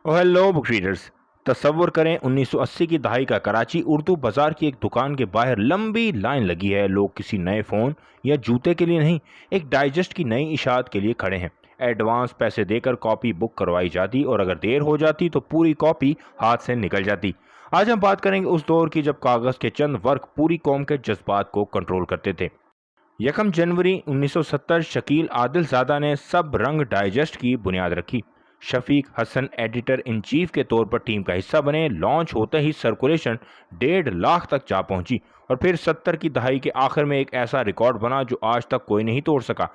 Hello book readers. तसव्वुर करें 1980 की दहाई का कराची उर्दू बाजार की एक दुकान के बाहर लंबी लाइन लगी है। लोग किसी नए फ़ोन या जूते के लिए नहीं, एक डाइजेस्ट की नई इशात के लिए खड़े हैं। एडवांस पैसे देकर कॉपी बुक करवाई जाती और अगर देर हो जाती तो पूरी कॉपी हाथ से निकल जाती। आज हम बात करेंगे उस दौर की जब कागज़ के चंद वर्क पूरी कौम के जज्बात को कंट्रोल करते थे। 1 जनवरी 1970 शकील आदिलज़ादा ने सब रंग डाइजेस्ट की बुनियाद रखी। Shafiq Hasan editor in chief के तौर पर टीम का हिस्सा बने। लॉन्च होते ही सर्कुलेशन 1.5 लाख तक जा पहुंची और फिर 70 की दहाई के आखिर में एक ऐसा रिकॉर्ड बना जो आज तक कोई नहीं तोड़ सका।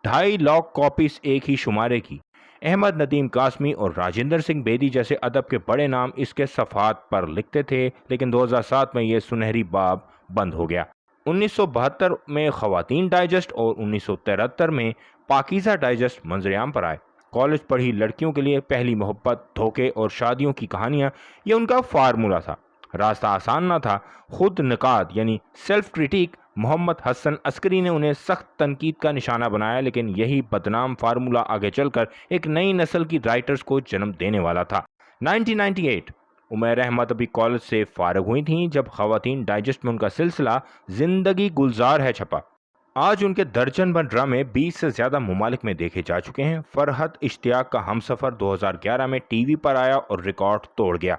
2.5 लाख कॉपीज एक ही शुमारे की। अहमद नदीम कासमी और राजेंद्र सिंह बेदी जैसे अदब के बड़े नाम इसके सफ़ात पर लिखते थे, लेकिन 2007 में यह सुनहरी बाब बंद हो गया। 1972 में ख़वातीन डाइजेस्ट और 1973 में पाकीज़ा डाइजेस्ट मंजरेआम पर आए। कॉलेज पढ़ी लड़कियों के लिए पहली मोहब्बत, धोखे और शादियों की कहानियाँ, ये उनका फार्मूला था। रास्ता आसान ना था। खुद नकाद यानी सेल्फ क्रिटिक मोहम्मद हसन अस्करी ने उन्हें सख्त तनकीद का निशाना बनाया, लेकिन यही बदनाम फार्मूला आगे चलकर एक नई नस्ल की राइटर्स को जन्म देने वाला था। 1998 उमैर अहमद अभी कॉलेज से फारग हुई थीं जब ख़वातीन डाइजेस्ट में उनका सिलसिला ज़िंदगी गुलजार है छपा। आज उनके दर्जन भर ड्रामे 20 से ज़्यादा ममालिक में देखे जा चुके हैं। फरहत इश्तियाक का हमसफ़र 2011 में टीवी पर आया और रिकॉर्ड तोड़ गया।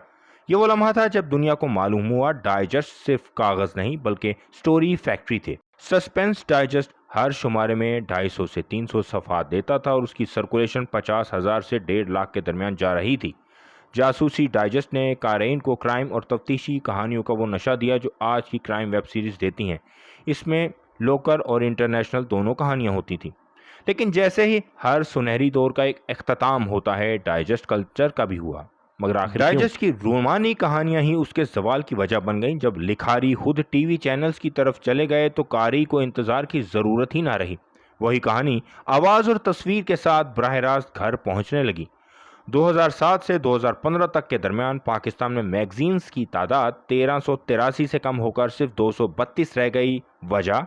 ये वो लम्हा था जब दुनिया को मालूम हुआ डाइजेस्ट सिर्फ कागज़ नहीं बल्कि स्टोरी फैक्ट्री थे। सस्पेंस डाइजेस्ट हर शुमारे में 250 से 300 सफ़हात देता था और उसकी सर्कुलेशन 50,000 से 1.5 लाख के दरमियान जा रही थी। जासूसी डाइजेस्ट ने कारेन को क्राइम और तफ्तीशी कहानियों का वो नशा दिया जो आज की क्राइम वेब सीरीज़ देती हैं। इसमें लोकल और इंटरनेशनल दोनों कहानियां होती थी। लेकिन जैसे ही हर सुनहरी दौर का एक अख्ताम होता है, डाइजेस्ट कल्चर का भी हुआ। मगर आखिर डाइजेस्ट की रोमानी कहानियां ही उसके सवाल की वजह बन गईं। जब लिखारी खुद टीवी चैनल्स की तरफ चले गए तो कारी को इंतज़ार की ज़रूरत ही ना रही। वही कहानी आवाज़ और तस्वीर के साथ बराह रास्त घर पहुंचने लगी। 2007 से 2015 तक के दरमियान पाकिस्तान में मैगजीन्स की तादाद 1383 से कम होकर सिर्फ 232 रह गई। वजह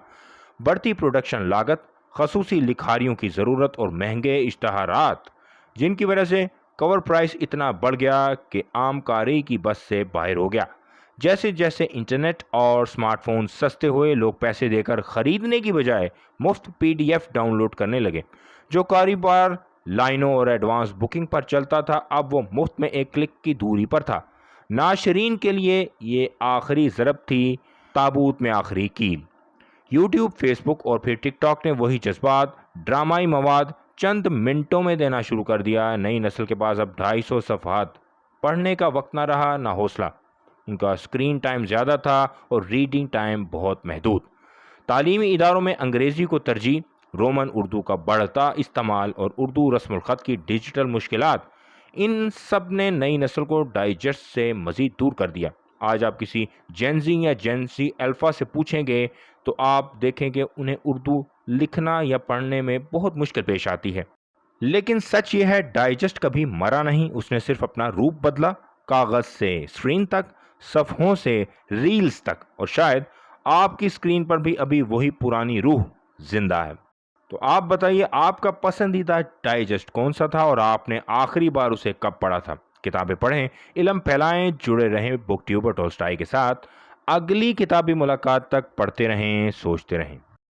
बढ़ती प्रोडक्शन लागत, खसूसी लिखारियों की ज़रूरत और महंगे इश्तहारात, जिनकी वजह से कवर प्राइस इतना बढ़ गया कि आम कारी की बस से बाहर हो गया। जैसे जैसे इंटरनेट और स्मार्टफोन सस्ते हुए, लोग पैसे देकर ख़रीदने की बजाय मुफ्त PDF डाउनलोड करने लगे। जो कारोबार लाइनों और एडवांस बुकिंग पर चलता था, अब वो मुफ्त में एक क्लिक की दूरी पर था। नाशरीन के लिए ये आखिरी ज़रब थी, ताबूत में आखिरी कील। यूट्यूब, फेसबुक और फिर टिकटॉक ने वही जज्बात, ड्रामाई मवाद चंद मिनटों में देना शुरू कर दिया। नई नस्ल के पास अब 250 सफ़हात पढ़ने का वक्त ना रहा, ना हौसला। उनका स्क्रीन टाइम ज़्यादा था और रीडिंग टाइम बहुत महदूद। तालीमी इदारों में अंग्रेज़ी को तरजीह, रोमन उर्दू का बढ़ता इस्तेमाल और उर्दू रस्मुल ख़त की डिजिटल मुश्किलात, इन सब ने नई नस्ल को डाइजेस्ट से मज़ीद दूर कर दिया। आज आप किसी जेनजी या जेनसी अल्फ़ा से पूछेंगे तो आप देखेंगे उन्हें उर्दू लिखना या पढ़ने में बहुत मुश्किल पेश आती है। लेकिन सच यह है, डाइजेस्ट कभी मरा नहीं, उसने सिर्फ अपना रूप बदला। कागज़ से स्क्रीन तक, सफ़हों से रील्स तक, और शायद आपकी स्क्रीन पर भी अभी वही पुरानी रूह जिंदा है। तो आप बताइए, आपका पसंदीदा डाइजेस्ट कौन सा था और आपने आखिरी बार उसे कब पढ़ा था? किताबें पढ़ें, इल्म फैलाएं, जुड़े रहें बुक ट्यूबर टॉलस्टॉय के साथ। अगली किताबी मुलाकात तक पढ़ते रहें, सोचते रहें।